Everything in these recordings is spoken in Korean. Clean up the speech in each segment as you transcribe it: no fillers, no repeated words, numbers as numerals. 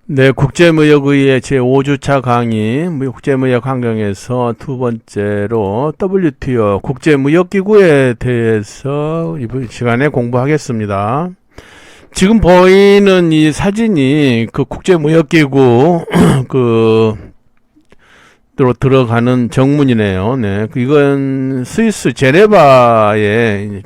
네, 국제무역의회 제5주차 강의, 국제무역 환경에서 두 번째로 WTO 국제무역기구에 대해서 이번 시간에 공부하겠습니다. 지금 보이는 이 사진이 그 국제무역기구 로 들어가는 정문이네요. 네, 이건 스위스 제네바의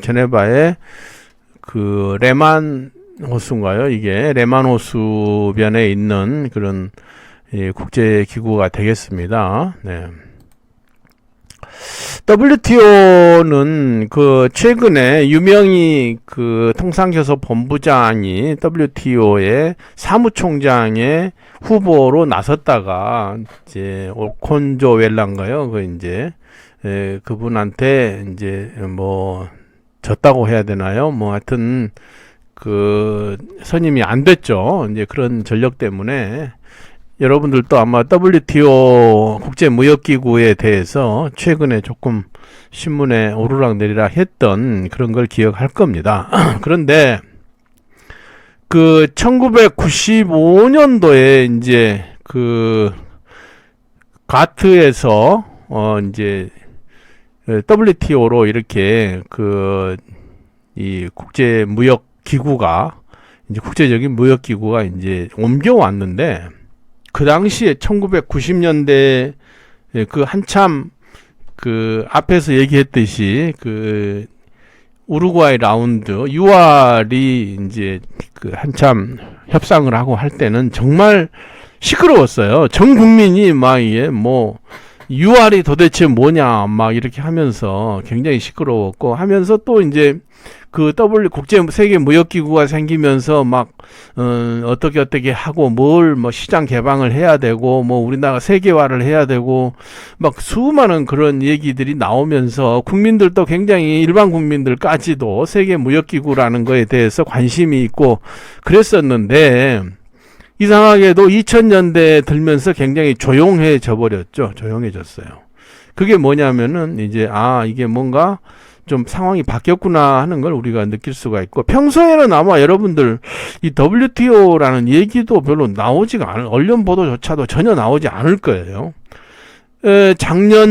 그 레만 호수인가요? 이게 레만 호수변에 있는 그런 국제기구가 되겠습니다. 네. WTO는 그 최근에 유명히 그 통상교섭 본부장이 WTO의 사무총장의 후보로 나섰다가 이제 오콘조웰라인가요? 그 이제 그분한테 이제 뭐 졌다고 해야 되나요? 뭐 하여튼 그 선임이 안 됐죠. 이제 그런 전력 때문에 여러분들도 아마 WTO 국제무역기구에 대해서 최근에 조금 신문에 오르락내리락 했던 그런 걸 기억할 겁니다. 그런데 그 1995년도에 이제 그 가트에서 이제 WTO로 이렇게 이 국제무역기구가 이제 국제적인 무역기구가 이제 옮겨왔는데 그 당시에 1990년대 그 한참 그 앞에서 얘기했듯이 그 우루과이 라운드 UR이 이제 그 한참 협상을 하고 할 때는 정말 시끄러웠어요. 전 국민이 막 이게 뭐 UR이 도대체 뭐냐 막 이렇게 하면서 굉장히 시끄러웠고 하면서 또 이제 그 국제 세계 무역기구가 생기면서 막 어떻게 하고 뭘 뭐 시장 개방을 해야 되고 뭐 우리나라 세계화를 해야 되고 막 수많은 그런 얘기들이 나오면서 국민들도 굉장히 일반 국민들까지도 세계 무역기구라는 거에 대해서 관심이 있고 그랬었는데 이상하게도 2000년대 들면서 굉장히 조용해져 버렸죠. 조용해졌어요. 그게 뭐냐면은 이제 이게 뭔가 좀 상황이 바뀌었구나 하는 걸 우리가 느낄 수가 있고 평소에는 아마 여러분들 이 WTO라는 얘기도 별로 나오지가 않을 언론 보도조차도 전혀 나오지 않을 거예요.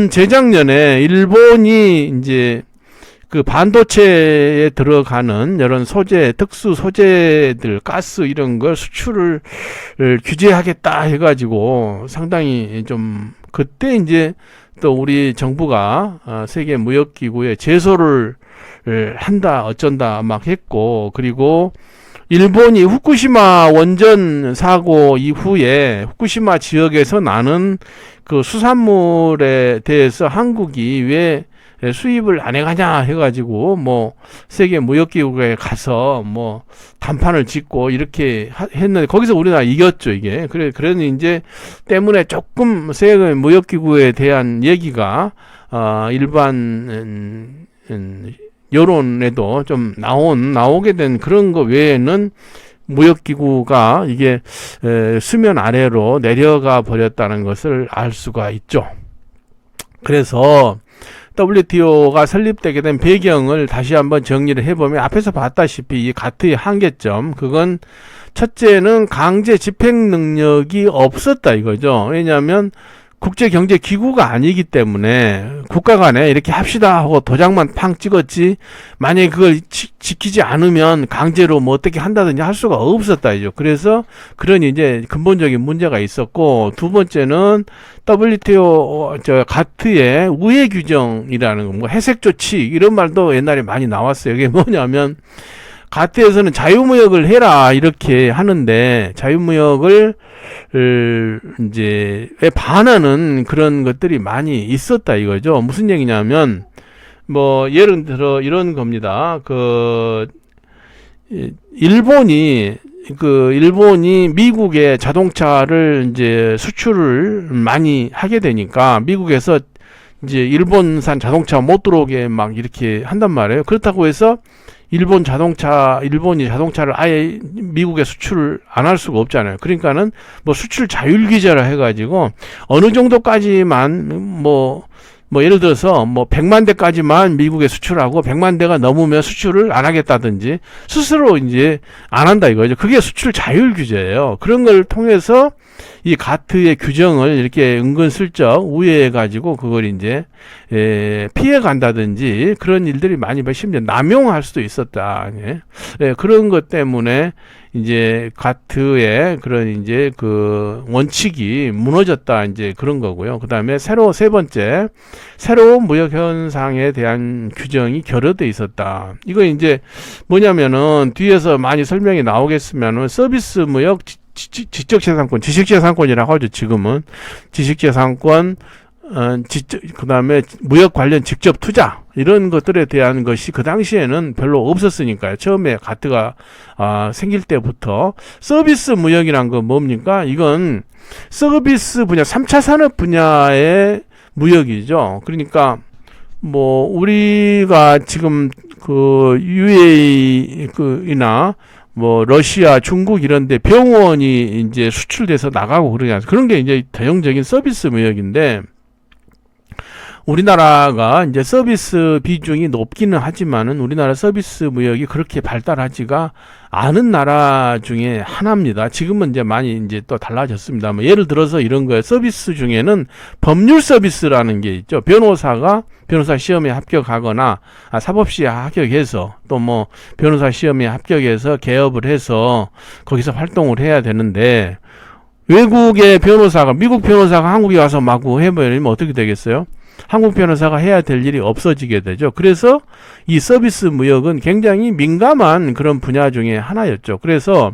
재작년에 일본이 이제 그 반도체에 들어가는 이런 소재, 특수 소재들, 가스 이런 걸 수출을 규제하겠다 해가지고 상당히 좀 그때 이제 또 우리 정부가 세계 무역기구에 제소를 한다 어쩐다 막 했고 그리고 일본이 후쿠시마 원전 사고 이후에 후쿠시마 지역에서 나는 그 수산물에 대해서 한국이 왜 수입을 안 해가냐 해가지고 뭐 세계 무역기구에 가서 뭐 단판을 짓고 이렇게 했는데 거기서 우리나라 이겼죠 이게. 그러니 이제 때문에 조금 세계 무역기구에 대한 얘기가 일반 여론에도 좀 나오게 된 그런 거 외에는 무역기구가 이게 수면 아래로 내려가 버렸다는 것을 알 수가 있죠. 그래서 WTO가 설립되게 된 배경을 다시 한번 정리를 해보면 앞에서 봤다시피 이 가트의 한계점 그건 첫째는 강제 집행 능력이 없었다 이거죠. 왜냐하면 국제경제기구가 아니기 때문에 국가 간에 이렇게 합시다 하고 도장만 팡 찍었지 만약에 그걸 지키지 않으면 강제로 뭐 어떻게 한다든지 할 수가 없었다 이죠. 그래서 그런 이제 근본적인 문제가 있었고 두 번째는 WTO 가트의 우회 규정이라는 거 뭐 해색 조치 이런 말도 옛날에 많이 나왔어요. 이게 뭐냐면 가트에서는 자유무역을 해라 이렇게 하는데 자유무역을 이제 반하는 그런 것들이 많이 있었다 이거죠. 무슨 얘기냐면 뭐 예를 들어 이런 겁니다. 일본이 미국의 자동차를 이제 수출을 많이 하게 되니까 미국에서 이제 일본산 자동차 못 들어오게 막 이렇게 한단 말이에요. 그렇다고 해서 일본이 자동차를 아예 미국에 수출을 안 할 수가 없잖아요. 그러니까는 뭐 수출 자율 규제라 해가지고 어느 정도까지만 뭐 뭐 예를 들어서 뭐 100만 대까지만 미국에 수출하고 100만 대가 넘으면 수출을 안 하겠다든지 스스로 이제 안 한다 이거죠. 그게 수출 자율 규제예요. 그런 걸 통해서 이 가트의 규정을 이렇게 은근슬쩍 우회해 가지고 그걸 이제 피해 간다든지 그런 일들이 많이 심지어 남용할 수도 있었다. 그런 것 때문에 이제 가트의 그런 이제 그 원칙이 무너졌다 이제 그런 거고요. 그다음에 세 번째 새로운 무역 현상에 대한 규정이 결여돼 있었다. 이거 이제 뭐냐면은 뒤에서 많이 설명이 나오겠으면은 서비스 무역 지적재산권, 지식재산권이라고 하죠. 지금은 지식재산권, 그다음에 무역 관련 직접 투자 이런 것들에 대한 것이 그 당시에는 별로 없었으니까요. 처음에 가트가 생길 때부터 서비스 무역이란 건 뭡니까? 이건 서비스 분야, 3차 산업 분야의 무역이죠. 그러니까 뭐 우리가 지금 그 UAE 이나 뭐 러시아, 중국 이런데 병원이 이제 수출돼서 나가고 그런 게 이제 대형적인 서비스 무역인데 우리나라가 이제 서비스 비중이 높기는 하지만은 우리나라 서비스 무역이 그렇게 발달하지가 않은 나라 중에 하나입니다. 지금은 이제 많이 이제 또 달라졌습니다. 뭐 예를 들어서 이런 거예요. 서비스 중에는 법률 서비스라는 게 있죠. 변호사가 변호사 시험에 합격하거나 사법시에 합격해서 또 뭐 변호사 시험에 합격해서 개업을 해서 거기서 활동을 해야 되는데 외국의 변호사가 미국 변호사가 한국에 와서 마구 해버리면 어떻게 되겠어요? 한국 변호사가 해야 될 일이 없어지게 되죠. 그래서 이 서비스 무역은 굉장히 민감한 그런 분야 중에 하나였죠. 그래서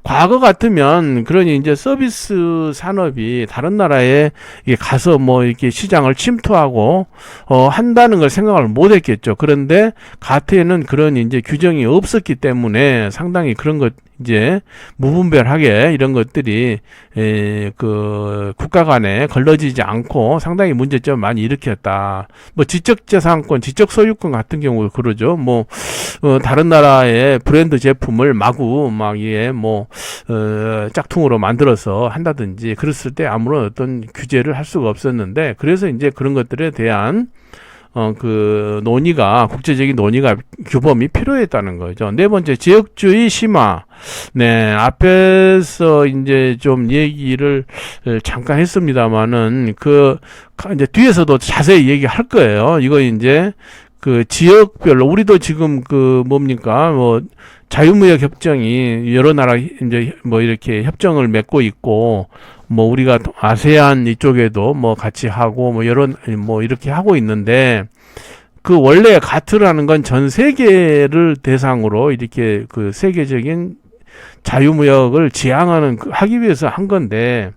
과거 같으면 그런 이제 서비스 산업이 다른 나라에 가서 뭐 이렇게 시장을 침투하고 한다는 걸 생각을 못 했겠죠. 그런데 가트에는 그런 이제 규정이 없었기 때문에 상당히 그런 것 이제 무분별하게 이런 것들이 그 국가 간에 걸러지지 않고 상당히 문제점 많이 일으켰다. 뭐 지적재산권, 지적소유권 같은 경우 그러죠. 뭐 다른 나라의 브랜드 제품을 마구 막 짝퉁으로 만들어서 한다든지 그랬을 때 아무런 어떤 규제를 할 수가 없었는데 그래서 이제 그런 것들에 대한 그 논의가 국제적인 논의가 규범이 필요했다는 거죠. 네 번째 지역주의 심화. 네, 앞에서 이제 좀 얘기를 잠깐 했습니다만은 이제 뒤에서도 자세히 얘기할 거예요. 이거 이제 그 지역별로 우리도 지금 뭐 자유무역 협정이 여러 나라 이제 뭐 이렇게 협정을 맺고 있고 뭐 우리가 아세안 이쪽에도 뭐 같이 하고 뭐 뭐 이렇게 하고 있는데 그 원래 가트라는 건 전 세계를 대상으로 이렇게 그 세계적인 자유무역을 지향하는 하기 위해서 한 건데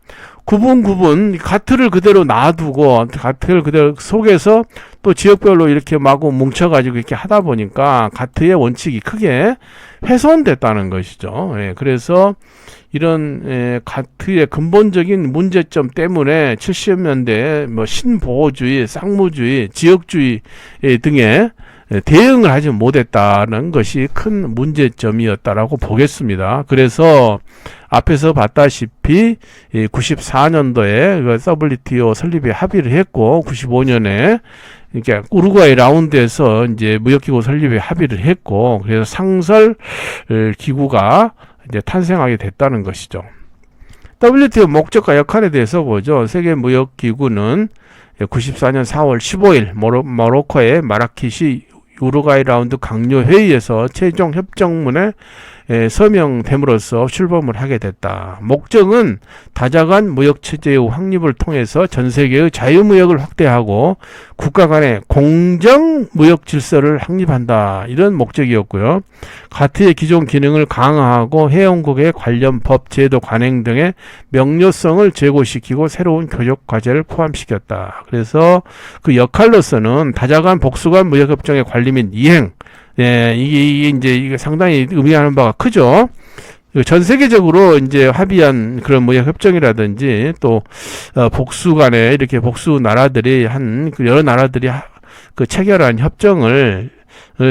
가트를 그대로 놔두고 가트를 그대로 속에서 또 지역별로 이렇게 마구 뭉쳐가지고 이렇게 하다 보니까 가트의 원칙이 크게 훼손됐다는 것이죠. 그래서 이런 가트의 근본적인 문제점 때문에 70년대 뭐 신보호주의, 쌍무주의, 지역주의 등에 대응을 하지 못했다는 것이 큰 문제점이었다라고 보겠습니다. 그래서 앞에서 봤다시피 94년도에 WTO 설립에 합의를 했고 95년에 이렇게 우루과이 라운드에서 이제 무역기구 설립에 합의를 했고 그래서 상설 기구가 이제 탄생하게 됐다는 것이죠. WTO 목적과 역할에 대해서 보죠. 세계무역기구는 94년 4월 15일 모로코의 마라케시 우루과이 라운드 강요 회의에서 최종 협정문에 서명됨으로써 출범을 하게 됐다. 목적은 다자간 무역체제의 확립을 통해서 전 세계의 자유무역을 확대하고 국가 간의 공정 무역 질서를 확립한다. 이런 목적이었고요. 가트의 기존 기능을 강화하고 회원국의 관련 법, 제도, 관행 등의 명료성을 제고시키고 새로운 교역 과제를 포함시켰다. 그래서 그 역할로서는 다자간 복수간 무역협정의 관리 및 이행, 이게 상당히 의미하는 바가 크죠. 전 세계적으로 이제 합의한 그런 무역 협정이라든지 또 복수 간에 이렇게 복수 나라들이 여러 나라들이 체결한 협정을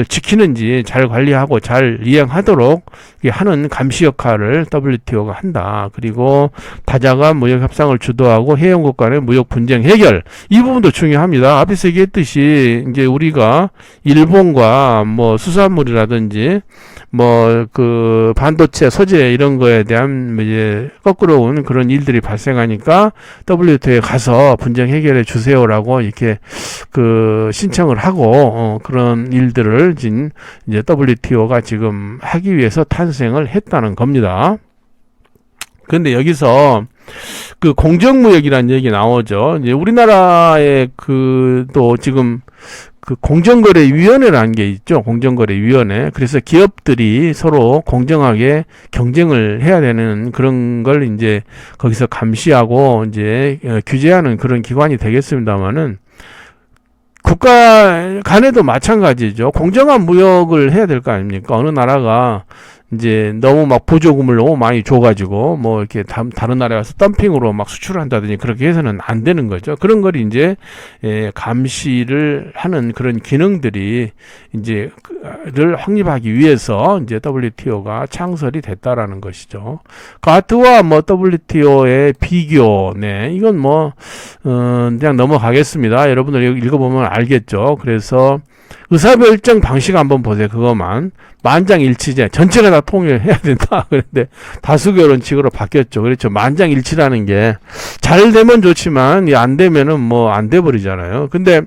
지키는지 잘 관리하고 잘 이행하도록 하는 감시 역할을 WTO가 한다. 그리고 다자간 무역 협상을 주도하고 회원국 간의 무역 분쟁 해결, 이 부분도 중요합니다. 앞에서 얘기했듯이 이제 우리가 일본과 뭐 수산물이라든지 뭐 그 반도체 소재 이런 거에 대한 이제 거꾸로 온 그런 일들이 발생하니까 WTO에 가서 분쟁 해결해 주세요라고 이렇게 그 신청을 하고 그런 일들을 이제 WTO가 지금 하기 위해서 탄생을 했다는 겁니다. 그런데 여기서 그 공정무역이라는 얘기 나오죠. 이제 우리나라의 또 지금 그 공정거래위원회라는 게 있죠. 공정거래위원회. 그래서 기업들이 서로 공정하게 경쟁을 해야 되는 그런 걸 이제 거기서 감시하고 이제 규제하는 그런 기관이 되겠습니다만은, 국가 간에도 마찬가지죠. 공정한 무역을 해야 될 거 아닙니까? 어느 나라가 이제 너무 막 보조금을 너무 많이 줘가지고 뭐 이렇게 다른 나라에 가서 덤핑으로 막 수출을 한다든지 그렇게 해서는 안 되는 거죠. 그런 걸 이제 감시를 하는 그런 기능들이 이제를 확립하기 위해서 이제 WTO가 창설이 됐다라는 것이죠. 가트와 뭐 WTO의 비교, 네, 이건 뭐 그냥 넘어가겠습니다. 여러분들 읽어보면 알겠죠. 그래서 의사결정 방식 한번 보세요. 그것만 만장일치제, 전체가 다 통일해야 된다. 그런데 다수결론칙으로 바뀌었죠. 그렇죠. 만장일치라는 게 잘 되면 좋지만 안 되면은 뭐 안 돼 버리잖아요. 근데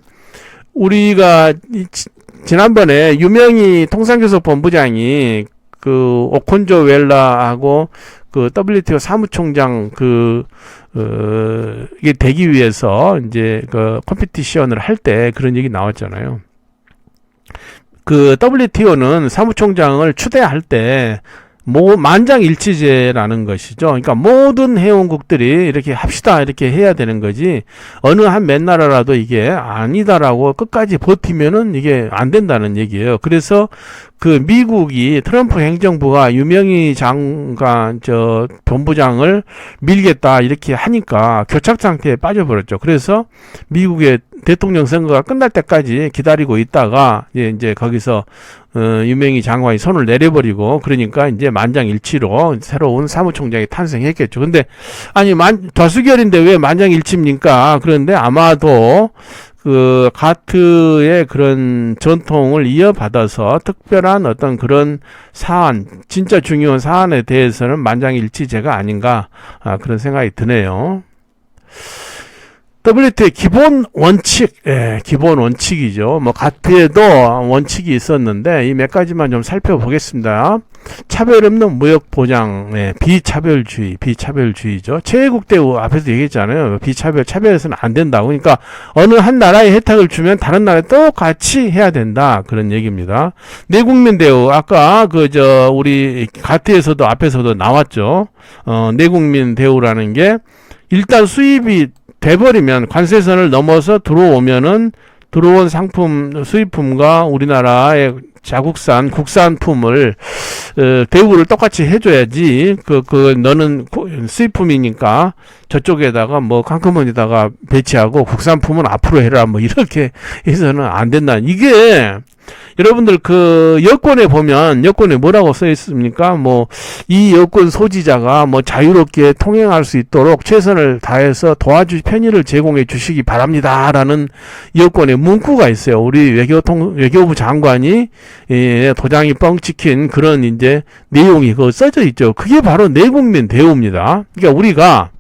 우리가 지난번에 유명희 통상교섭 본부장이 그 오콘조 웰라하고 그 WTO 사무총장 이게 되기 위해서 이제 그 컴피티션을 할 때 그런 얘기 나왔잖아요. 그 WTO는 사무총장을 추대할 때 만장일치제라는 것이죠. 그러니까 모든 회원국들이 이렇게 합시다 이렇게 해야 되는 거지, 어느 한 몇 나라라도 이게 아니다라고 끝까지 버티면은 이게 안 된다는 얘기예요. 그래서 그 미국이 트럼프 행정부가 유명희 장관 본부장을 밀겠다 이렇게 하니까 교착 상태에 빠져버렸죠. 그래서 미국의 대통령 선거가 끝날 때까지 기다리고 있다가 이제 거기서 유명희 장관이 손을 내려버리고, 그러니까 이제 만장일치로 새로운 사무총장이 탄생했겠죠. 근데 아니 다수결인데 왜 만장일치입니까? 그런데 아마도 그 가트의 그런 전통을 이어받아서 특별한 어떤 그런 사안, 진짜 중요한 사안에 대해서는 만장일치제가 아닌가, 그런 생각이 드네요. WTO의 기본 원칙, 기본 원칙이죠. 뭐 가트에도 원칙이 있었는데 이 몇 가지만 좀 살펴보겠습니다. 차별 없는 무역 보장, 비차별주의죠. 최애국대 앞에서 얘기했잖아요. 차별해서는 안 된다고. 그러니까 어느 한 나라에 혜택을 주면 다른 나라에 똑같이 해야 된다, 그런 얘기입니다. 내국민 대우, 아까 우리 가트에서도 앞에서도 나왔죠. 내국민 대우라는 게 일단 수입이 돼버리면, 관세선을 넘어서 들어온 수입품과 우리나라의 국산품을 대우를 똑같이 해줘야지. 너는 수입품이니까 저쪽에다가 뭐 칸크몬에다가 배치하고 국산품은 앞으로 해라, 뭐 이렇게 해서는 안 된다. 이게 여러분들 여권에 보면, 여권에 뭐라고 써 있습니까? 뭐 이 여권 소지자가 뭐 자유롭게 통행할 수 있도록 최선을 다해서 편의를 제공해 주시기 바랍니다라는 여권에 문구가 있어요. 우리 외교부 장관이 도장이 뻥 찍힌 그런 이제 내용이 써져 있죠. 그게 바로 내국민 대우입니다. 그러니까 우리가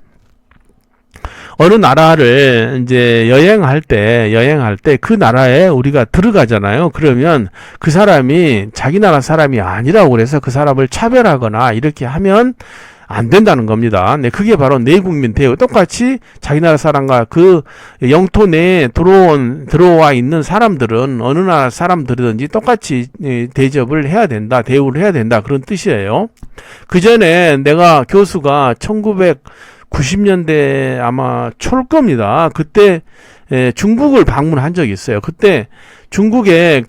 어느 나라를 이제 여행할 때 그 나라에 우리가 들어가잖아요. 그러면 그 사람이 자기 나라 사람이 아니라고 그래서 그 사람을 차별하거나 이렇게 하면 안 된다는 겁니다. 네, 그게 바로 내국민 대우. 똑같이 자기 나라 사람과 그 영토 내에 들어와 있는 사람들은 어느 나라 사람들이든지 똑같이 대접을 해야 된다, 대우를 해야 된다, 그런 뜻이에요. 그 전에 내가 교수가 1990년대 아마 초일 겁니다. 그때 중국을 방문한 적이 있어요. 그때 중국의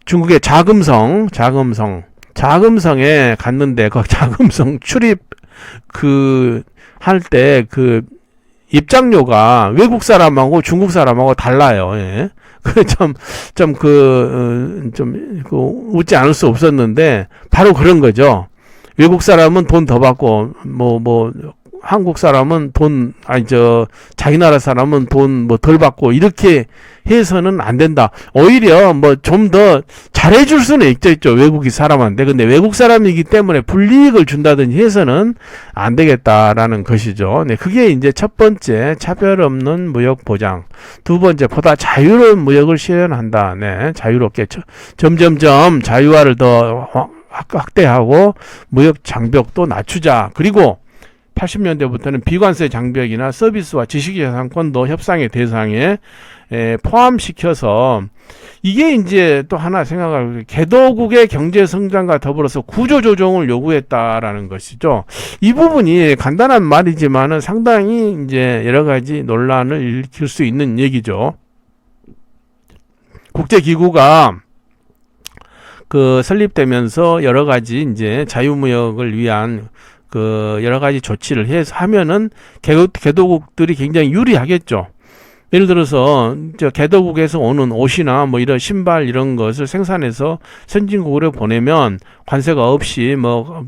중국의 자금성에 갔는데, 그 자금성 출입 할 때 입장료가 외국 사람하고 중국 사람하고 달라요. 예. 웃지 않을 수 없었는데, 바로 그런 거죠. 외국 사람은 돈 더 받고, 한국 사람은 자기 나라 사람은 돈 덜 받고, 이렇게 해서는 안 된다. 오히려 좀 더 잘해줄 수는 있죠. 외국이 사람한테. 근데 외국 사람이기 때문에 불이익을 준다든지 해서는 안 되겠다라는 것이죠. 네, 그게 이제 첫 번째, 차별 없는 무역 보장. 두 번째, 보다 자유로운 무역을 실현한다. 네, 자유롭게. 점점점 자유화를 더 확대하고, 무역 장벽도 낮추자. 그리고 80년대부터는 비관세 장벽이나 서비스와 지식재산권도 협상의 대상에 포함시켜서, 이게 이제 또 하나 생각할, 개도국의 경제 성장과 더불어서 구조 조정을 요구했다라는 것이죠. 이 부분이 간단한 말이지만은 상당히 이제 여러 가지 논란을 일으킬 수 있는 얘기죠. 국제기구가 설립되면서 여러 가지 이제 자유무역을 위한 여러 가지 조치를 해서 하면은 개도국들이 굉장히 유리하겠죠. 예를 들어서 개도국에서 오는 옷이나 이런 신발 이런 것을 생산해서 선진국으로 보내면 관세가 없이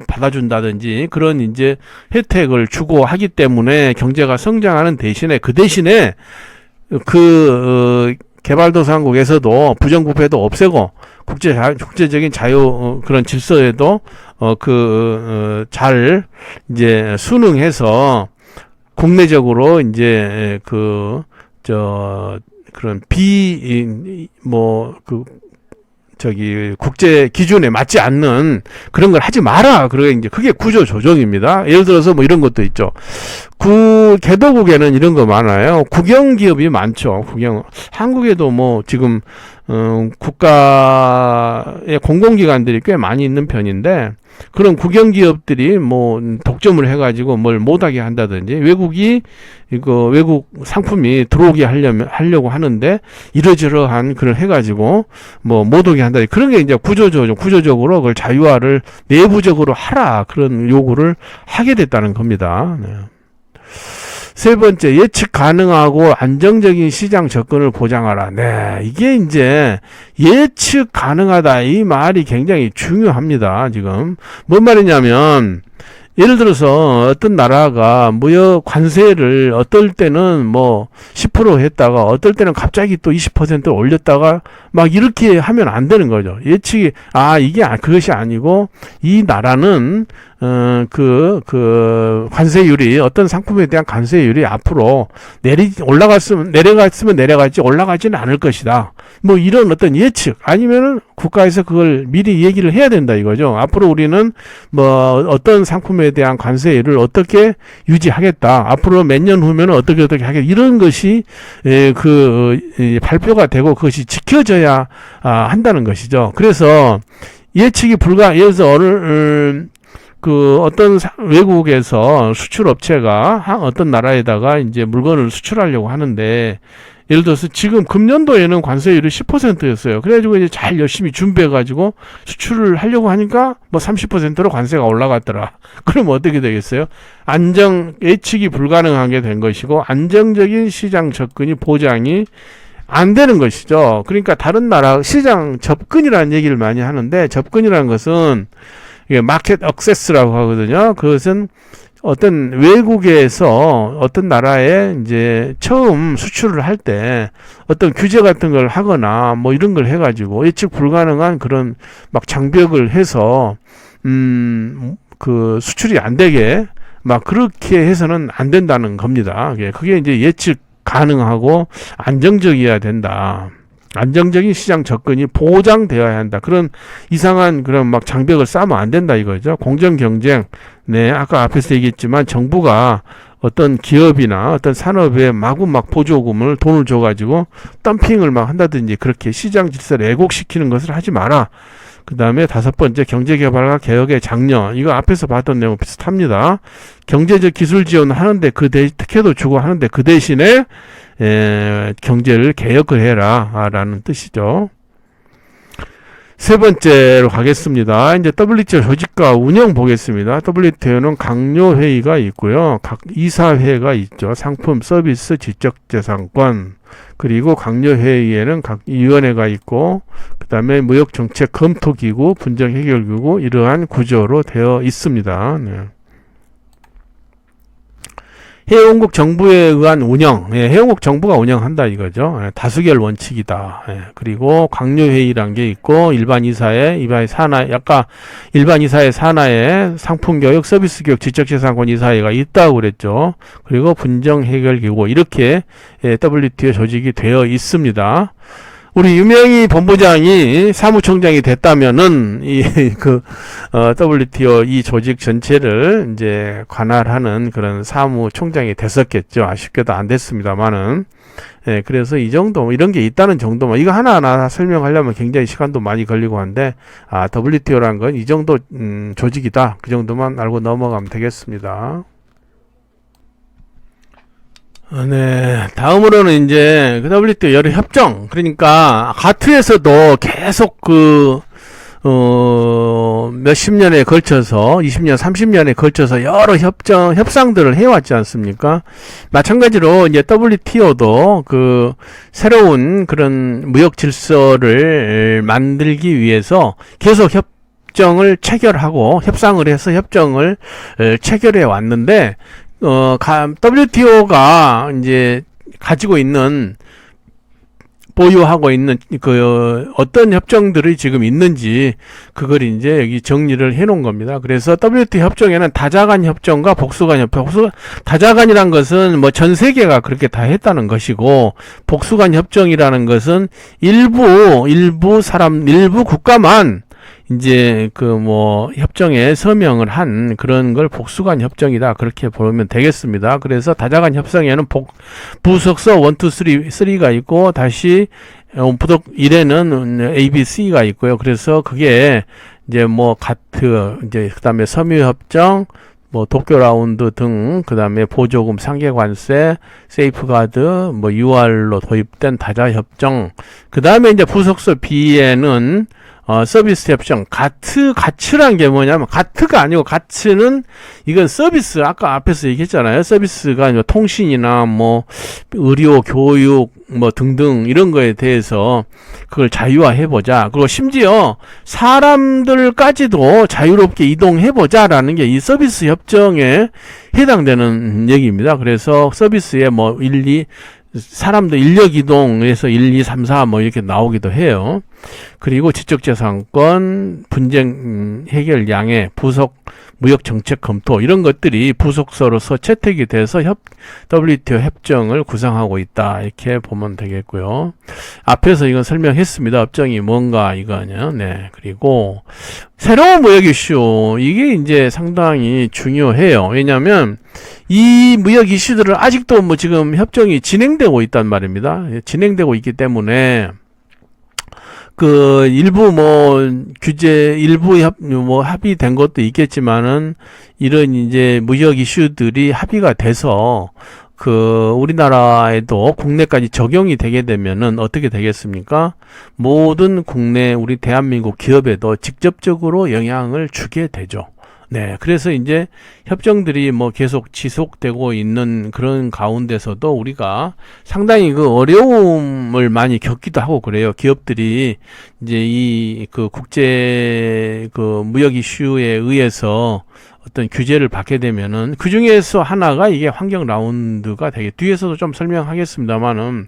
받아준다든지 그런 이제 혜택을 주고 하기 때문에 경제가 성장하는 대신에, 그 대신에 개발도상국에서도 부정부패도 없애고 국제적인 자유 그런 질서에도 잘 이제 순응해서 국내적으로 이제 그런 국제 기준에 맞지 않는 그런 걸 하지 마라. 그게 구조 조정입니다. 예를 들어서 이런 것도 있죠. 개도국에는 이런 거 많아요. 국영기업이 많죠. 한국에도 지금 국가의 공공기관들이 꽤 많이 있는 편인데, 그런 국영기업들이 독점을 해가지고 뭘 못하게 한다든지, 외국 상품이 들어오게 하려고 하는데, 이러저러한 그걸 해가지고 못 오게 한다든지, 그런 게 이제 구조적으로 그걸 자유화를 내부적으로 하라, 그런 요구를 하게 됐다는 겁니다. 네. 세 번째, 예측 가능하고 안정적인 시장 접근을 보장하라. 네, 이게 이제 예측 가능하다, 이 말이 굉장히 중요합니다. 지금 뭔 말이냐면, 예를 들어서 어떤 나라가 무역 관세를 어떨 때는 10% 했다가 어떨 때는 갑자기 또 20% 올렸다가 이렇게 하면 안 되는 거죠. 예측이 그것이 아니고, 이 나라는 관세율이, 어떤 상품에 대한 관세율이 앞으로 내려갔으면 내려갈지 올라가지는 않을 것이다. 이런 어떤 예측, 아니면은 국가에서 그걸 미리 얘기를 해야 된다 이거죠. 앞으로 우리는 어떤 상품에 대한 관세율을 어떻게 유지하겠다. 앞으로 몇 년 후면은 어떻게 하겠다. 이런 것이 발표가 되고 그것이 지켜져야 한다는 것이죠. 그래서 예측이 예를 들어서 어떤 외국에서 수출업체가 어떤 나라에다가 이제 물건을 수출하려고 하는데, 예를 들어서 지금 금년도에는 관세율이 10%였어요. 그래가지고 이제 잘 열심히 준비해가지고 수출을 하려고 하니까 30%로 관세가 올라갔더라. 그럼 어떻게 되겠어요? 예측이 불가능하게 된 것이고, 안정적인 시장 접근이 보장이 안 되는 것이죠. 그러니까 다른 나라 시장 접근이라는 얘기를 많이 하는데, 접근이라는 것은 이게 마켓 액세스라고 하거든요. 그것은 어떤 외국에서 어떤 나라에 이제 처음 수출을 할 때 어떤 규제 같은 걸 하거나 이런 걸 해가지고 예측 불가능한 그런 장벽을 해서 수출이 안 되게 그렇게 해서는 안 된다는 겁니다. 그게 이제 예측 가능하고 안정적이어야 된다. 안정적인 시장 접근이 보장되어야 한다. 그런 이상한 장벽을 쌓으면 안 된다 이거죠. 공정 경쟁. 네, 아까 앞에서 얘기했지만 정부가 어떤 기업이나 어떤 산업에 마구 보조금을 돈을 줘가지고 덤핑을 한다든지 그렇게 시장 질서를 왜곡시키는 것을 하지 마라. 그 다음에 다섯 번째, 경제개발과 개혁의 장려. 이거 앞에서 봤던 내용 비슷합니다. 경제적 기술 지원을 하는데 특혜도 주고 하는데 그 대신에 경제를 개혁을 해라 라는 뜻이죠. 세 번째로 가겠습니다. 이제 WTO 조직과 운영 보겠습니다. WTO는 강요회의가 있고요. 각 이사회가 있죠. 상품, 서비스, 지적재산권. 그리고 강요회의에는 각 위원회가 있고, 그 다음에 무역정책검토기구, 분쟁해결기구, 이러한 구조로 되어 있습니다. 네. 해운국 정부에 의한 운영, 해운국 정부가 운영한다 이거죠. 다수결 원칙이다. 그리고 강요회의란 게 있고, 일반이사회 산하에, 아까 일반이사회 산하에 상품교육, 서비스교육, 지적재산권 이사회가 있다고 그랬죠. 그리고 분쟁해결기구, 이렇게 WTO 조직이 되어 있습니다. 우리 유명희 본부장이 사무총장이 됐다면은 WTO 이 조직 전체를 이제 관할하는 그런 사무총장이 됐었겠죠. 아쉽게도 안 됐습니다만은. 그래서 이 정도, 이런 게 있다는 정도만, 이거 하나하나 설명하려면 굉장히 시간도 많이 걸리고 한데, WTO라는 건 이 정도, 조직이다. 그 정도만 알고 넘어가면 되겠습니다. 네, 다음으로는 이제 WTO 여러 협정, 그러니까 가트에서도 계속 몇십 년에 걸쳐서 20년, 30년에 걸쳐서 여러 협상들을 해왔지 않습니까? 마찬가지로 이제 WTO도 새로운 그런 무역 질서를 만들기 위해서 계속 협정을 체결하고 협상을 해서 협정을 체결해 왔는데, WTO가 이제 가지고 있는, 보유하고 있는 어떤 협정들이 지금 있는지 그걸 이제 여기 정리를 해 놓은 겁니다. 그래서 WTO 협정에는 다자간 협정과 복수간 협정, 다자간이란 것은 뭐 전 세계가 그렇게 다 했다는 것이고, 복수간 협정이라는 것은 일부 국가만 이제 협정에 서명을 한 그런 걸 복수간 협정이다, 그렇게 보면 되겠습니다. 그래서 다자간 협정에는 부속서 1, 2, 3가 있고, 다시 부속 1에는 A, B, C가 있고요. 그래서 그게 이제 가트, 이제 그다음에 섬유협정, 도쿄 라운드 등, 그 다음에 보조금 상계관세, 세이프가드, UR로 도입된 다자협정, 그 다음에 이제 부속서 B에는 서비스 협정, 가츠란 게 뭐냐면, 가트가 아니고, 가츠는, 이건 서비스, 아까 앞에서 얘기했잖아요. 서비스가 통신이나 의료, 교육, 등등, 이런 거에 대해서 그걸 자유화해보자. 그리고 심지어 사람들까지도 자유롭게 이동해보자라는 게 이 서비스 협정에 해당되는 얘기입니다. 그래서 서비스에 사람들 인력 이동에서 1, 2, 3, 4 이렇게 나오기도 해요. 그리고 지적재산권, 분쟁 해결 양해, 부속 무역 정책 검토, 이런 것들이 부속서로서 채택이 돼서 WTO 협정을 구성하고 있다, 이렇게 보면 되겠고요. 앞에서 이건 설명했습니다. 협정이 뭔가 이거는. 네. 그리고 새로운 무역 이슈, 이게 이제 상당히 중요해요. 왜냐하면 이 무역 이슈들은 아직도 지금 협정이 진행되고 있단 말입니다. 진행되고 있기 때문에 일부 규제, 일부 합의된 것도 있겠지만은, 이런 이제 무역 이슈들이 합의가 돼서, 우리나라에도 국내까지 적용이 되게 되면은 어떻게 되겠습니까? 모든 국내, 우리 대한민국 기업에도 직접적으로 영향을 주게 되죠. 네. 그래서 이제 협정들이 계속 지속되고 있는 그런 가운데서도 우리가 상당히 어려움을 많이 겪기도 하고 그래요. 기업들이 이제 국제 무역 이슈에 의해서 어떤 규제를 받게 되면은, 그 중에서 하나가 이게 환경 라운드가 뒤에서도 좀 설명하겠습니다만은,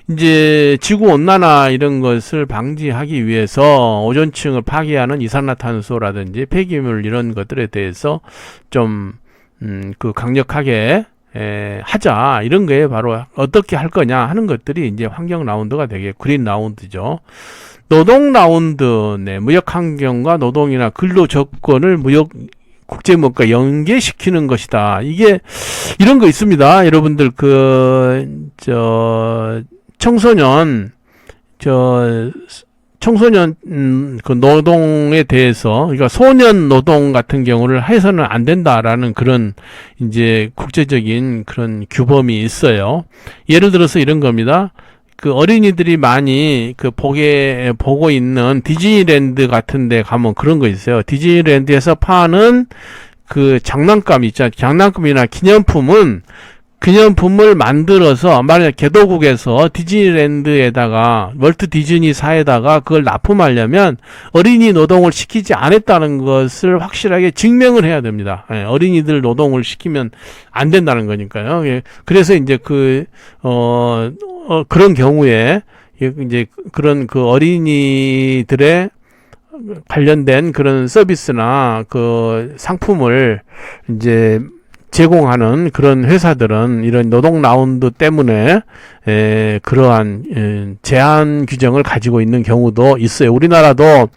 이제 지구온난화 이런 것을 방지하기 위해서 오존층을 파괴하는 이산화탄소라든지 폐기물 이런 것들에 대해서 좀 강력하게 하자, 이런 거에 바로 어떻게 할 거냐 하는 것들이 이제 환경 라운드가 그린 라운드죠. 노동 라운드, 무역 환경과 노동이나 근로 조건을 국제무역과 연계시키는 것이다. 이게 이런 거 있습니다. 여러분들 청소년 노동에 대해서, 그러니까 소년 노동 같은 경우를 해서는 안 된다라는 그런 이제 국제적인 그런 규범이 있어요. 예를 들어서 이런 겁니다. 어린이들이 많이 보고 있는 디즈니랜드 같은 데 가면 그런 거 있어요. 디즈니랜드에서 파는 장난감 있잖아요. 장난감이나 기념품은 기념품을 만들어서 만약 개도국에서 디즈니랜드에다가 월트 디즈니사에다가 그걸 납품하려면 어린이 노동을 시키지 않았다는 것을 확실하게 증명을 해야 됩니다. 예, 어린이들 노동을 시키면 안 된다는 거니까요. 예, 그래서 이제 그런 경우에 이제 그런 그 어린이들의 관련된 그런 서비스나 그 상품을 이제 제공하는 그런 회사들은 이런 노동 라운드 때문에 그러한 제한 규정을 가지고 있는 경우도 있어요. 우리나라도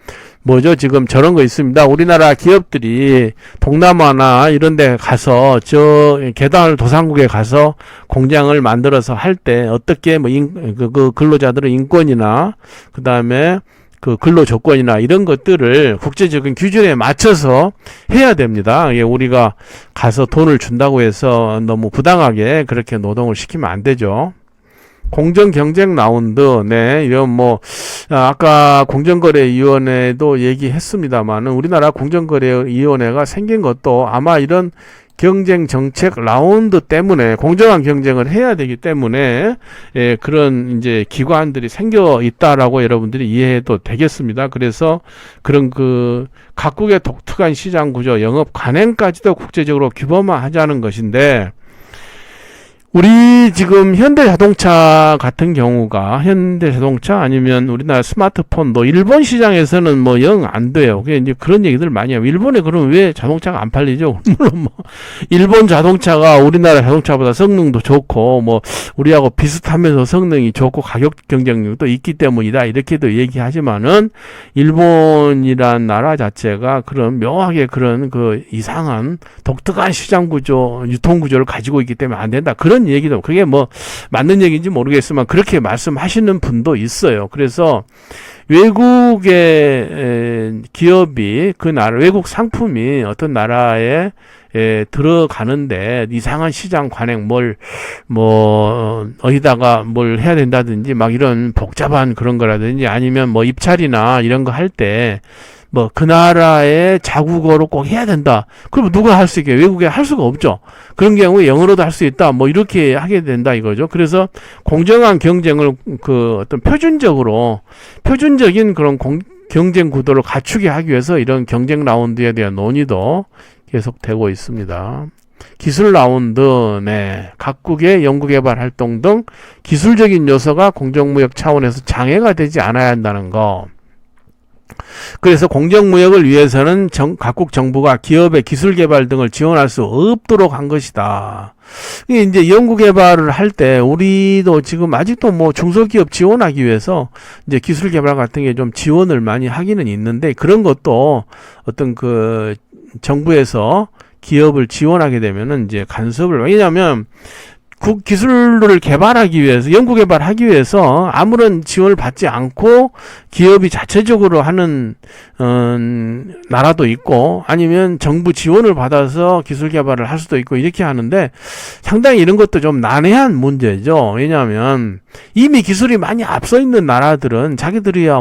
뭐죠? 지금 저런 거 있습니다. 우리나라 기업들이 동남아나 이런 데 가서 개발 도상국에 가서 공장을 만들어서 할 때 어떻게 뭐 그 근로자들의 인권이나 그다음에 그 근로 조건이나 이런 것들을 국제적인 규준에 맞춰서 해야 됩니다. 예, 우리가 가서 돈을 준다고 해서 너무 부당하게 그렇게 노동을 시키면 안 되죠. 공정 경쟁 라운드, 네, 이런 아까 공정거래위원회도 얘기했습니다만은 우리나라 공정거래위원회가 생긴 것도 아마 이런 경쟁 정책 라운드 때문에 공정한 경쟁을 해야 되기 때문에 그런 이제 기관들이 생겨 있다라고 여러분들이 이해해도 되겠습니다. 그래서 그런 그 각국의 독특한 시장 구조, 영업 관행까지도 국제적으로 규범화하자는 것인데 우리 지금 현대자동차 같은 경우가 현대자동차 아니면 우리나라 스마트폰도 일본 시장에서는 뭐 영 안 돼요. 그게 이제 그런 얘기들 많이 해요. 일본에 그러면 왜 자동차가 안 팔리죠? 물론 일본 자동차가 우리나라 자동차보다 성능도 좋고 우리하고 비슷하면서 성능이 좋고 가격 경쟁력도 있기 때문이다. 이렇게도 얘기하지만은 일본이란 나라 자체가 그런 묘하게 그런 그 이상한 독특한 시장 구조, 유통 구조를 가지고 있기 때문에 안 된다. 그런 얘기도 그게 맞는 얘기인지 모르겠지만 그렇게 말씀하시는 분도 있어요. 그래서 외국의 기업이 그 나라 외국 상품이 어떤 나라에 들어가는데 이상한 시장 관행 어디다가 뭘 해야 된다든지 막 이런 복잡한 그런 거라든지 아니면 입찰이나 이런 거 할 때 그 나라의 자국어로 꼭 해야 된다. 그러면 누가 할 수 있게? 외국에 할 수가 없죠. 그런 경우에 영어로도 할 수 있다. 이렇게 하게 된다 이거죠. 그래서 공정한 경쟁을 어떤 표준적인 그런 경쟁 구도를 갖추게 하기 위해서 이런 경쟁 라운드에 대한 논의도 계속되고 있습니다. 기술 라운드, 네. 각국의 연구개발 활동 등 기술적인 요소가 공정무역 차원에서 장애가 되지 않아야 한다는 거. 그래서 공정무역을 위해서는 각국 정부가 기업의 기술 개발 등을 지원할 수 없도록 한 것이다. 이제 연구개발을 할 때 우리도 지금 아직도 중소기업 지원하기 위해서 이제 기술 개발 같은 게 좀 지원을 많이 하기는 있는데 그런 것도 어떤 그 정부에서 기업을 지원하게 되면은 이제 간섭을, 왜냐하면 기술을 개발하기 위해서, 연구개발하기 위해서 아무런 지원을 받지 않고 기업이 자체적으로 하는, 나라도 있고, 아니면 정부 지원을 받아서 기술 개발을 할 수도 있고, 이렇게 하는데 상당히 이런 것도 좀 난해한 문제죠. 왜냐하면 이미 기술이 많이 앞서 있는 나라들은 자기들이야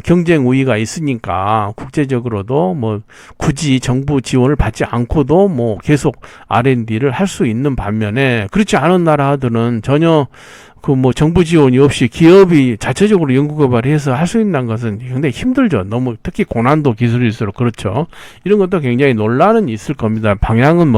경쟁 우위가 있으니까 국제적으로도 굳이 정부 지원을 받지 않고도 계속 R&D를 할 수 있는 반면에 그렇지 않은 나라들은 전혀 정부 지원이 없이 기업이 자체적으로 연구개발을 해서 할 수 있는 것은 굉장히 힘들죠. 너무 특히 고난도 기술일수록 그렇죠. 이런 것도 굉장히 논란은 있을 겁니다. 방향은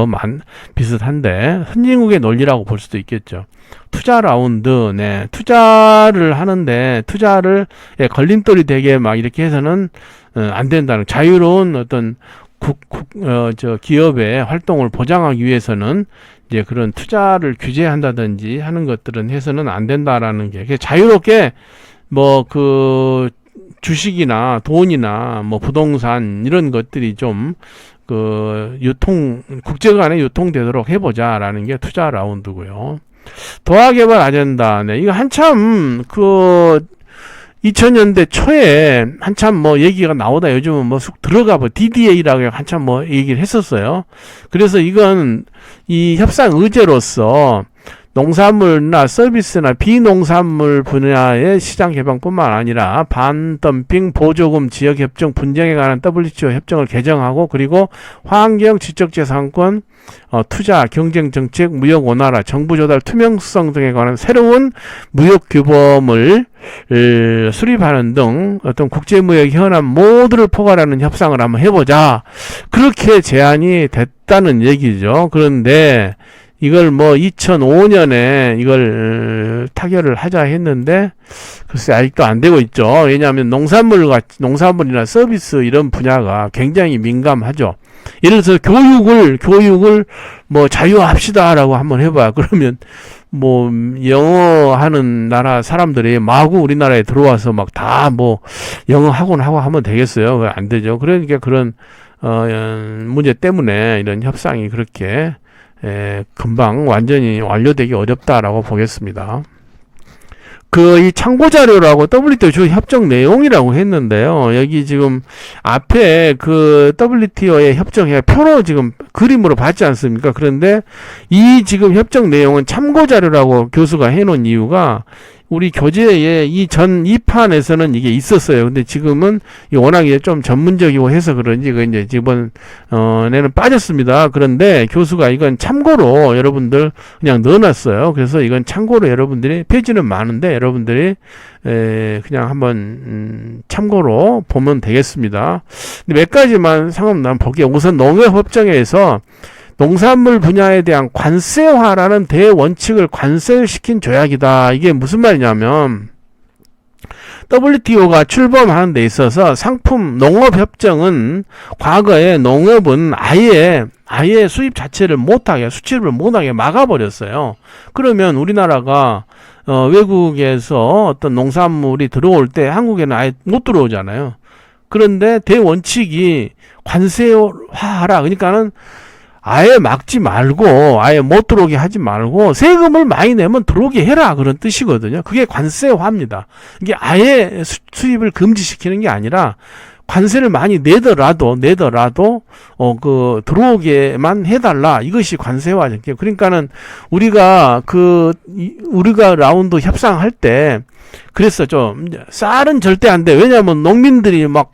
비슷한데 선진국의 논리라고 볼 수도 있겠죠. 투자 라운드, 네. 투자를 하는데 투자를 걸림돌이 되게 이렇게 해서는 안 된다는, 자유로운 어떤 기업의 활동을 보장하기 위해서는 이제 그런 투자를 규제한다든지 하는 것들은 해서는 안 된다라는 게, 자유롭게 주식이나 돈이나 부동산 이런 것들이 좀 국제 간에 유통되도록 해보자라는 게 투자 라운드고요. 도하개발 아젠다, 네. 이거 한참 2000년대 초에 한참 얘기가 나오다 요즘은 쑥 들어가 DDA라고 한참 얘기를 했었어요. 그래서 이건 이 협상 의제로서 농산물이나 서비스나 비농산물 분야의 시장 개방뿐만 아니라 반덤핑 보조금 지역 협정 분쟁에 관한 WTO 협정을 개정하고 그리고 환경 지적재산권 투자 경쟁 정책 무역 원활화 정부 조달 투명성 등에 관한 새로운 무역 규범을 수립하는 등 어떤 국제무역 현안 모두를 포괄하는 협상을 한번 해보자 그렇게 제안이 됐다는 얘기죠. 그런데 이걸 뭐 2005년에 이걸 타결을 하자 했는데 글쎄 아직도 안 되고 있죠. 왜냐하면 농산물이나 서비스 이런 분야가 굉장히 민감하죠. 예를 들어서 교육을 뭐 자유화합시다라고 한번 해봐. 그러면 뭐 영어 하는 나라 사람들이 마구 우리나라에 들어와서 막 다 뭐 영어 학원 하고 하면 되겠어요? 그거 안 되죠. 그러니까 그런 문제 때문에 이런 협상이 그렇게 금방 완전히 완료되기 어렵다라고 보겠습니다. 이 참고자료라고 WTO 협정 내용이라고 했는데요. 여기 지금 앞에 WTO의 협정에 표로 지금 그림으로 봤지 않습니까? 그런데 이 지금 협정 내용은 참고자료라고 교수가 해놓은 이유가 우리 교재에 이 2판에서는 이게 있었어요. 근데 지금은 워낙에 좀 전문적이고 해서 그런지 이제 이번에는 빠졌습니다. 그런데 교수가 이건 참고로 여러분들 그냥 넣어놨어요. 그래서 이건 참고로 여러분들이 페이지는 많은데 여러분들이 그냥 한번 참고로 보면 되겠습니다. 근데 몇 가지만 상관난 볼게요. 우선 농협협정에서 농산물 분야에 대한 관세화라는 대원칙을 관세시킨 조약이다. 이게 무슨 말이냐면 WTO가 출범하는 데 있어서 농업협정은 과거에 농업은 아예 수입 자체를 못하게 수출을 못하게 막아버렸어요. 그러면 우리나라가 외국에서 어떤 농산물이 들어올 때 한국에는 아예 못 들어오잖아요. 그런데 대원칙이 관세화하라. 그러니까는 아예 막지 말고 아예 못 들어오게 하지 말고 세금을 많이 내면 들어오게 해라 그런 뜻이거든요. 그게 관세화입니다. 이게 아예 수입을 금지시키는 게 아니라 관세를 많이 내더라도 들어오게만 해달라. 이것이 관세화죠. 그러니까는 우리가 라운드 협상할 때 그랬었죠. 쌀은 절대 안 돼. 왜냐면 농민들이 막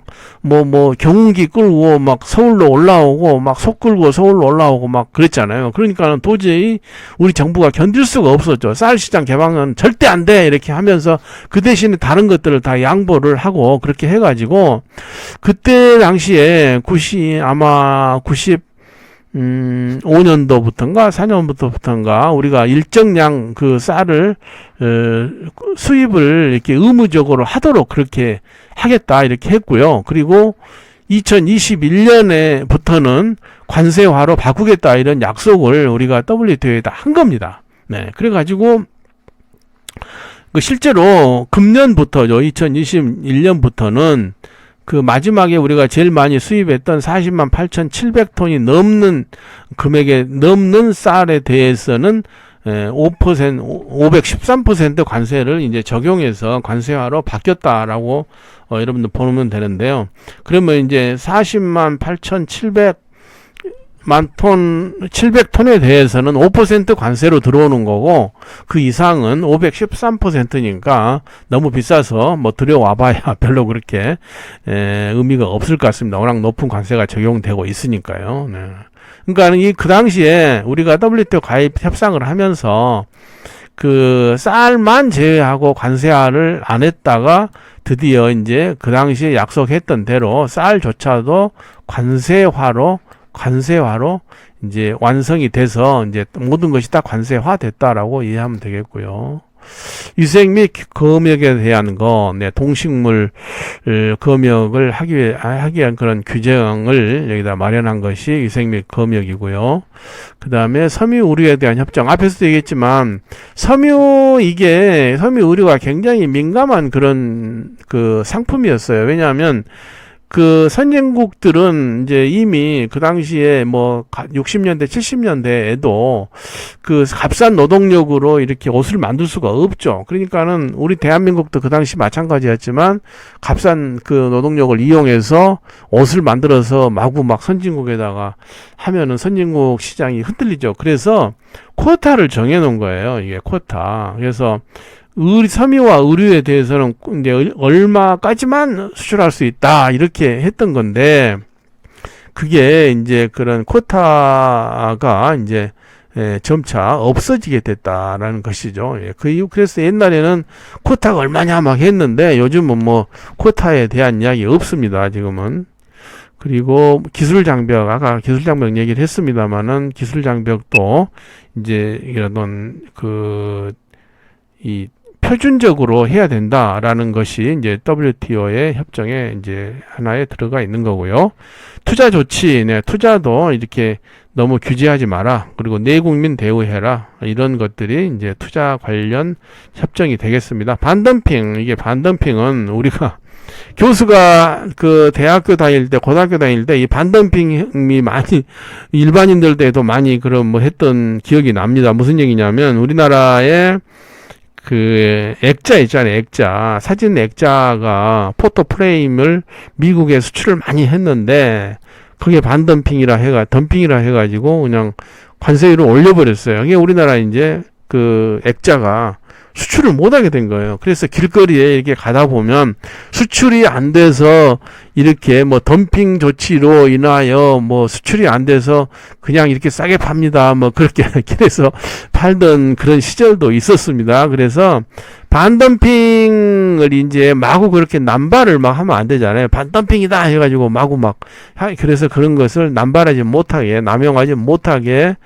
경운기 끌고 막 서울로 올라오고 막 속 끌고 서울로 올라오고 막 그랬잖아요. 그러니까는 도저히 우리 정부가 견딜 수가 없었죠. 쌀 시장 개방은 절대 안 돼. 이렇게 하면서 그 대신에 다른 것들을 다 양보를 하고 그렇게 해가지고 그때 당시에 5년도부터인가 4년부터인가 우리가 일정량 쌀을 수입을 이렇게 의무적으로 하도록 그렇게 하겠다 이렇게 했고요. 그리고 2021년에부터는 관세화로 바꾸겠다 이런 약속을 우리가 WTO에다 한 겁니다. 네, 그래가지고 실제로 금년부터죠. 2021년부터는 마지막에 우리가 제일 많이 수입했던 40만 8,700톤이 넘는 금액에 넘는 쌀에 대해서는 513% 관세를 이제 적용해서 관세화로 바뀌었다라고 여러분들 보면 되는데요. 그러면 이제 40만 8,700만 톤, 700톤에 대해서는 5% 관세로 들어오는 거고, 그 이상은 513%니까 너무 비싸서 들여와봐야 별로 그렇게, 의미가 없을 것 같습니다. 워낙 높은 관세가 적용되고 있으니까요. 네. 그러니까 그 당시에 우리가 WTO 가입 협상을 하면서 쌀만 제외하고 관세화를 안 했다가 드디어 이제 그 당시에 약속했던 대로 쌀조차도 관세화로 이제 완성이 돼서 이제 모든 것이 다 관세화 됐다라고 이해하면 되겠고요. 위생 및 검역에 대한 동식물 검역을 하기 위한 그런 규정을 여기다 마련한 것이 위생 및 검역이고요. 그 다음에 섬유 의료에 대한 협정. 앞에서도 얘기했지만 섬유 의료가 굉장히 민감한 그런 상품이었어요. 왜냐하면 그 선진국들은 이제 이미 그 당시에 뭐 60년대, 70년대에도 그 값싼 노동력으로 이렇게 옷을 만들 수가 없죠. 그러니까는 우리 대한민국도 그 당시 마찬가지였지만 값싼 그 노동력을 이용해서 옷을 만들어서 마구 막 선진국에다가 하면은 선진국 시장이 흔들리죠. 그래서 쿼타를 정해 놓은 거예요. 이게 쿼타. 그래서 섬유와 의류에 대해서는 이제 얼마까지만 수출할 수 있다 이렇게 했던 건데, 그게 이제 그런 쿼타가 이제 점차 없어지게 됐다라는 것이죠. 그 이유, 그래서 옛날에는 쿼타가 얼마냐 막 했는데 요즘은 뭐 쿼타에 대한 이야기 없습니다, 지금은. 그리고 기술 장벽, 아까 기술 장벽 얘기를 했습니다만은 기술 장벽도 이제 이런 이 표준적으로 해야 된다라는 것이 이제 WTO의 협정에 이제 하나에 들어가 있는 거고요. 투자 조치, 투자도 이렇게 너무 규제하지 마라. 그리고 내국민 대우해라. 이런 것들이 이제 투자 관련 협정이 되겠습니다. 반덤핑, 이게 반덤핑은 우리가 교수가 그 대학교 다닐 때, 고등학교 다닐 때 이 반덤핑이 많이 일반인들도 많이 그런 뭐 했던 기억이 납니다. 무슨 얘기냐면 우리나라에 그 액자 있잖아요. 액자, 사진 액자가 포토 프레임을 미국에 수출을 많이 했는데 그게 반덤핑이라 덤핑이라 해가지고 그냥 관세율을 올려버렸어요. 이게 우리나라 이제 그 액자가 수출을 못하게 된 거예요. 그래서 길거리에 이렇게 가다 보면 수출이 안 돼서 이렇게 뭐 덤핑 조치로 인하여 뭐 수출이 안 돼서 그냥 이렇게 싸게 팝니다. 뭐 그렇게 길에서 팔던 그런 시절도 있었습니다. 그래서 반덤핑을 이제 마구 그렇게 남발을 막 하면 안 되잖아요. 반덤핑이다 해가지고 마구 막 그래서 그런 것을 남발하지 못하게, 남용하지 못하게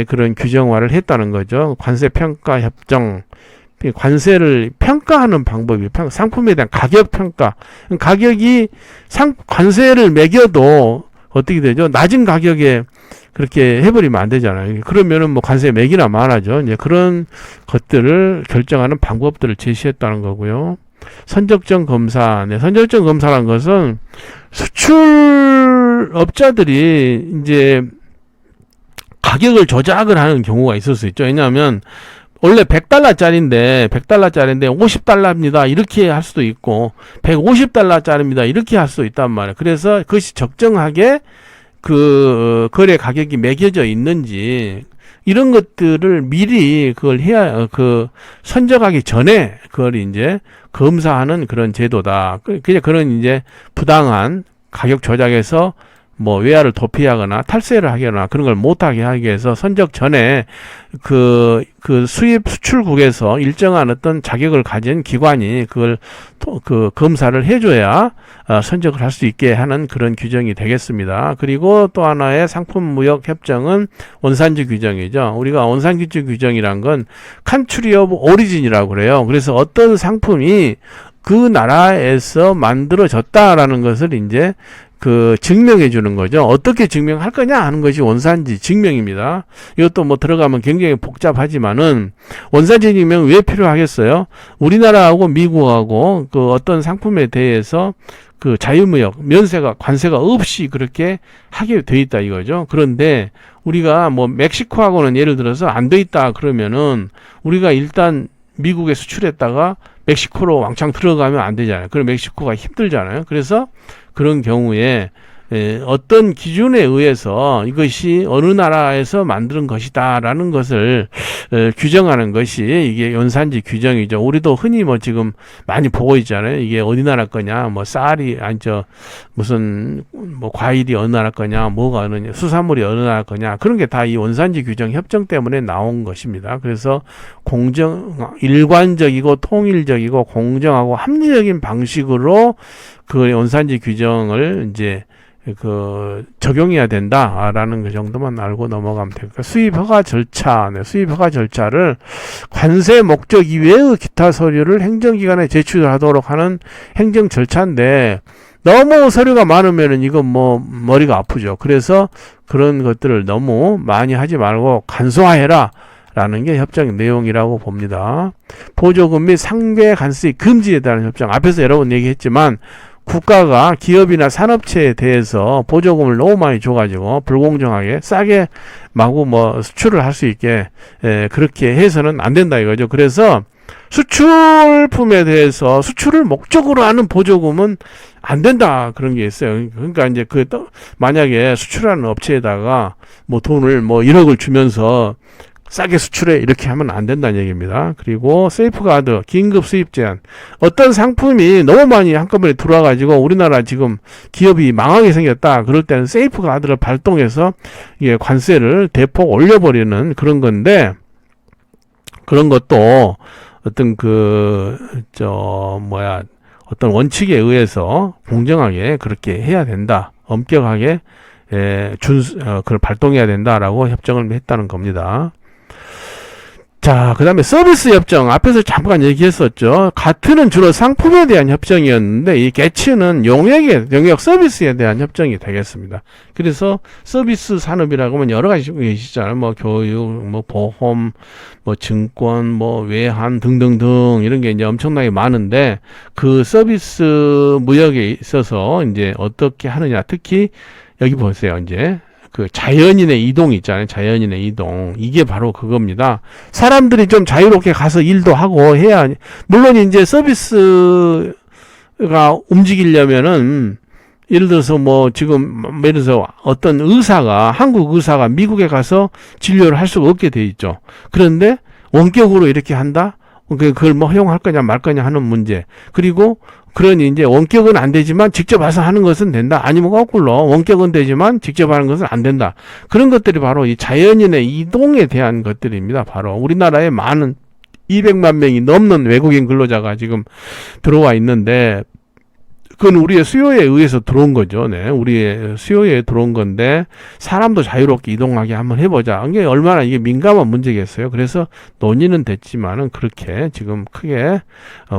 그런 규정화를 했다는 거죠. 관세평가협정. 관세를 평가하는 방법이 상품에 대한 가격 평가. 가격이 관세를 매겨도 어떻게 되죠? 낮은 가격에 그렇게 해버리면 안 되잖아요. 그러면은 뭐 관세 매기나 말하죠. 이제 그런 것들을 결정하는 방법들을 제시했다는 거고요. 선적정 검사. 선적정 검사라는 것은 수출업자들이 이제 가격을 조작을 하는 경우가 있을 수 있죠. 왜냐하면 원래 100달러짜리인데 50달러입니다. 이렇게 할 수도 있고 150달러짜리입니다. 이렇게 할 수도 있단 말이에요. 그래서 그것이 적정하게 그 거래 가격이 매겨져 있는지 이런 것들을 미리 그걸 해야 선적하기 전에 그걸 이제 검사하는 그런 제도다. 그냥 그런 이제 부당한 가격 조작에서 뭐 외화를 도피하거나 탈세를 하거나 그런 걸 못하게 하기 위해서 선적 전에 그 수입 수출국에서 일정한 어떤 자격을 가진 기관이 그걸 검사를 해줘야 선적을 할 수 있게 하는 그런 규정이 되겠습니다. 그리고 또 하나의 상품무역 협정은 원산지 규정이죠. 우리가 원산지 규정이란 건 컨트리 오브 오리진이라고 그래요. 그래서 어떤 상품이 그 나라에서 만들어졌다라는 것을 이제 증명해 주는 거죠. 어떻게 증명할 거냐 하는 것이 원산지 증명입니다. 이것도 뭐 들어가면 굉장히 복잡하지만은 원산지 증명 왜 필요하겠어요? 우리나라하고 미국하고 그 어떤 상품에 대해서 그 자유무역, 관세가 없이 그렇게 하게 돼 있다 이거죠. 그런데 우리가 뭐 멕시코하고는 예를 들어서 안 돼 있다 그러면은 우리가 일단 미국에 수출했다가 멕시코로 왕창 들어가면 안 되잖아요. 그럼 멕시코가 힘들잖아요. 그래서 그런 경우에 어떤 기준에 의해서 이것이 어느 나라에서 만든 것이다라는 것을 규정하는 것이 이게 원산지 규정이죠. 우리도 흔히 뭐 지금 많이 보고 있잖아요. 이게 어디 나라 거냐, 뭐 쌀이 무슨 뭐 과일이 어느 나라 거냐, 뭐가 어느 수산물이 어느 나라 거냐, 그런 게 다 이 원산지 규정 협정 때문에 나온 것입니다. 그래서 일관적이고 통일적이고 공정하고 합리적인 방식으로 그 원산지 규정을 이제 적용해야 된다라는 그 정도만 알고 넘어가면 됩니다. 수입 허가 절차, 수입 허가 절차를 관세 목적 이외의 기타 서류를 행정기관에 제출하도록 하는 행정 절차인데 너무 서류가 많으면은 이건 뭐 머리가 아프죠. 그래서 그런 것들을 너무 많이 하지 말고 간소화해라. 라는 게 협정 내용이라고 봅니다. 보조금 및 상계 간수익 금지에 대한 협정. 앞에서 여러 번 얘기했지만 국가가 기업이나 산업체에 대해서 보조금을 너무 많이 줘가지고 불공정하게 싸게 마구 뭐 수출을 할 수 있게 그렇게 해서는 안 된다 이거죠. 그래서 수출품에 대해서 수출을 목적으로 하는 보조금은 안 된다 그런 게 있어요. 그러니까 이제 만약에 수출하는 업체에다가 뭐 돈을 뭐 1억을 주면서 싸게 수출해 이렇게 하면 안 된다는 얘기입니다. 그리고 세이프가드 긴급 수입 제한, 어떤 상품이 너무 많이 한꺼번에 들어와가지고 우리나라 지금 기업이 망하게 생겼다 그럴 때는 세이프가드를 발동해서 이게 관세를 대폭 올려버리는 그런 건데, 그런 것도 어떤 어떤 원칙에 의해서 공정하게 그렇게 해야 된다, 엄격하게 그걸 발동해야 된다라고 협정을 했다는 겁니다. 자, 그 다음에 서비스 협정. 앞에서 잠깐 얘기했었죠. 가트는 주로 상품에 대한 협정이었는데, 이 개츠는 용역 서비스에 대한 협정이 되겠습니다. 그래서 서비스 산업이라고 하면 여러 가지 계시잖아요. 뭐 교육, 뭐 보험, 뭐 증권, 뭐 외환 등등등 이런 게 이제 엄청나게 많은데, 그 서비스 무역에 있어서 이제 어떻게 하느냐. 특히 여기 보세요. 이제 그 자연인의 이동 있잖아요. 자연인의 이동. 이게 바로 그겁니다. 사람들이 좀 자유롭게 가서 일도 하고 해야, 물론 이제 서비스가 움직이려면은, 예를 들어서 뭐 지금 예를 들어서 어떤 한국 의사가 미국에 가서 진료를 할 수가 없게 돼 있죠. 그런데 원격으로 이렇게 한다? 그걸 뭐 허용할 거냐 말 거냐 하는 문제. 그리고 그러니 이제 원격은 안 되지만 직접 와서 하는 것은 된다. 아니면 거꾸로 원격은 되지만 직접 하는 것은 안 된다. 그런 것들이 바로 이 자연인의 이동에 대한 것들입니다. 바로 우리나라에 많은 200만 명이 넘는 외국인 근로자가 지금 들어와 있는데, 그건 우리의 수요에 의해서 들어온 거죠. 네. 우리의 수요에 들어온 건데, 사람도 자유롭게 이동하게 한번 해보자. 이게 얼마나 이게 민감한 문제겠어요. 그래서 논의는 됐지만은 그렇게 지금 크게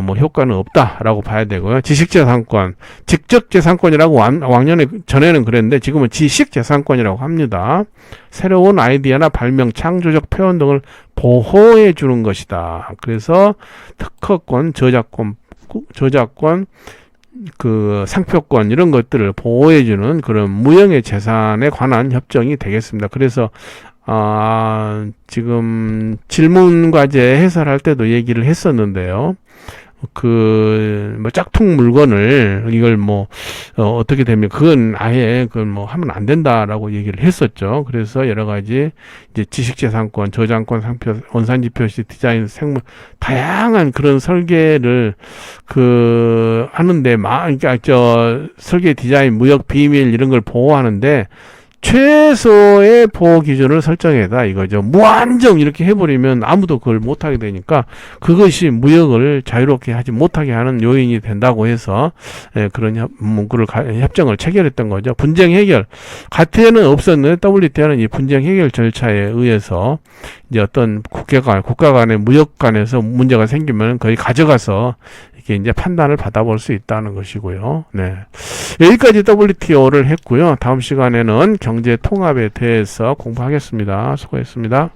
뭐 효과는 없다라고 봐야 되고요. 지식재산권, 직접재산권이라고 전에는 그랬는데 지금은 지식재산권이라고 합니다. 새로운 아이디어나 발명, 창조적 표현 등을 보호해 주는 것이다. 그래서 특허권, 저작권, 상표권 이런 것들을 보호해주는 그런 무형의 재산에 관한 협정이 되겠습니다. 그래서 지금 질문 과제 해설할 때도 얘기를 했었는데요. 뭐 짝퉁 물건을 이걸 어떻게 되면 그건 아예 하면 안 된다라고 얘기를 했었죠. 그래서 여러 가지 이제 지식재산권, 저작권, 상표, 원산지 표시, 디자인, 생물 다양한 그런 설계를 하는데 그러니까 설계, 디자인, 무역 비밀 이런 걸 보호하는데 최소의 보호 기준을 설정해다 이거죠. 무한정 이렇게 해버리면 아무도 그걸 못하게 되니까 그것이 무역을 자유롭게 하지 못하게 하는 요인이 된다고 해서 그런 협정을 체결했던 거죠. 분쟁 해결. 가트에는 없었는데 WTO는 이 분쟁 해결 절차에 의해서 이제 어떤 국가 간의 무역 간에서 문제가 생기면 거의 가져가서 이렇게 이제 판단을 받아볼 수 있다는 것이고요. 네. 여기까지 WTO를 했고요. 다음 시간에는 경제 통합에 대해서 공부하겠습니다. 수고했습니다.